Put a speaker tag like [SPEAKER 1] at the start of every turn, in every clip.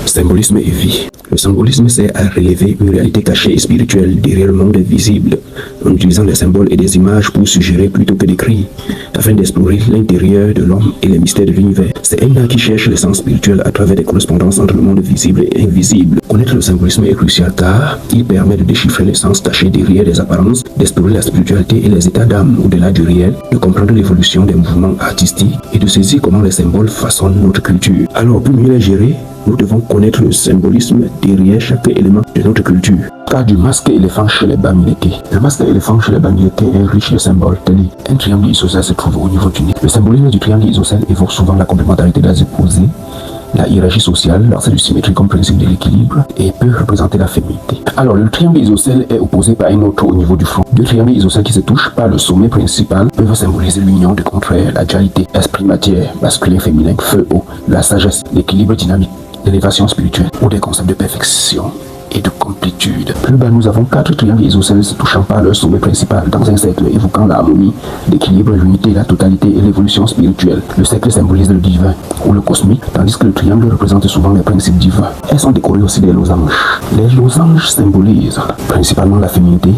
[SPEAKER 1] Symbolisme et vie. Le symbolisme sert à relever une réalité cachée et spirituelle derrière le monde visible, en utilisant des symboles et des images pour suggérer plutôt que d'écrire, afin d'explorer l'intérieur de l'homme et les mystères de l'univers. C'est un art qui cherche le sens spirituel à travers des correspondances entre le monde visible et invisible. Connaître le symbolisme est crucial car il permet de déchiffrer les sens cachés derrière les apparences, d'explorer la spiritualité et les états d'âme au-delà du réel, de comprendre l'évolution des mouvements artistiques et de saisir comment les symboles façonnent notre culture. Alors pour mieux les gérer, nous devons connaître le symbolisme derrière chaque élément de notre culture. Cas du masque éléphant chez les Bamileke. Le masque éléphant chez les Bamileke est riche de symboles tels un triangle isocèle se trouve au niveau du nez. Le symbolisme du triangle isocèle évoque souvent la complémentarité des opposés, la hiérarchie sociale, l'absence de symétrie comme principe de l'équilibre et peut représenter la féminité. Alors le triangle isocèle est opposé par un autre au niveau du front. Deux triangles isocèles qui se touchent par le sommet principal peuvent symboliser l'union de contraires, la dualité, esprit matière, masculin féminin, feu eau, la sagesse, l'équilibre dynamique, l'élévation spirituelle ou des concepts de perfection et de complétude. Plus bas, nous avons 4 triangles isocèles se touchant par leur sommet principal dans un cercle évoquant l'harmonie, l'équilibre, l'unité, la totalité et l'évolution spirituelle. Le cercle symbolise le divin ou le cosmique, tandis que le triangle représente souvent les principes divins. Elles sont décorées aussi des losanges. Les losanges symbolisent principalement la féminité,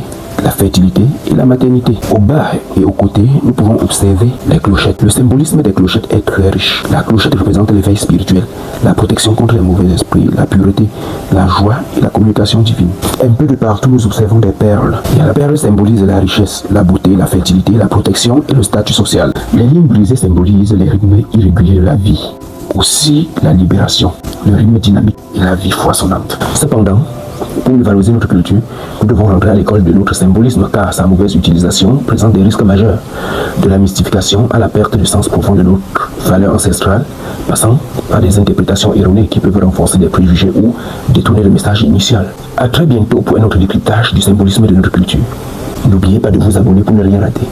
[SPEAKER 1] la fertilité et la maternité. Au bas et aux côtés, nous pouvons observer les clochettes. Le symbolisme des clochettes est très riche. La clochette représente l'éveil spirituel, la protection contre les mauvais esprits, la pureté, la joie et la communication divine. Un peu de partout, nous observons des perles. Et la perle symbolise la richesse, la beauté, la fertilité, la protection et le statut social. Les lignes brisées symbolisent les rythmes irréguliers de la vie. Aussi la libération, le rythme dynamique et la vie foisonnante. Cependant, pour valoriser notre culture, nous devons rentrer à l'école de notre symbolisme car sa mauvaise utilisation présente des risques majeurs, de la mystification à la perte du sens profond de notre valeur ancestrale, passant par des interprétations erronées qui peuvent renforcer des préjugés ou détourner le message initial. À très bientôt pour un autre décryptage du symbolisme de notre culture. N'oubliez pas de vous abonner pour ne rien rater.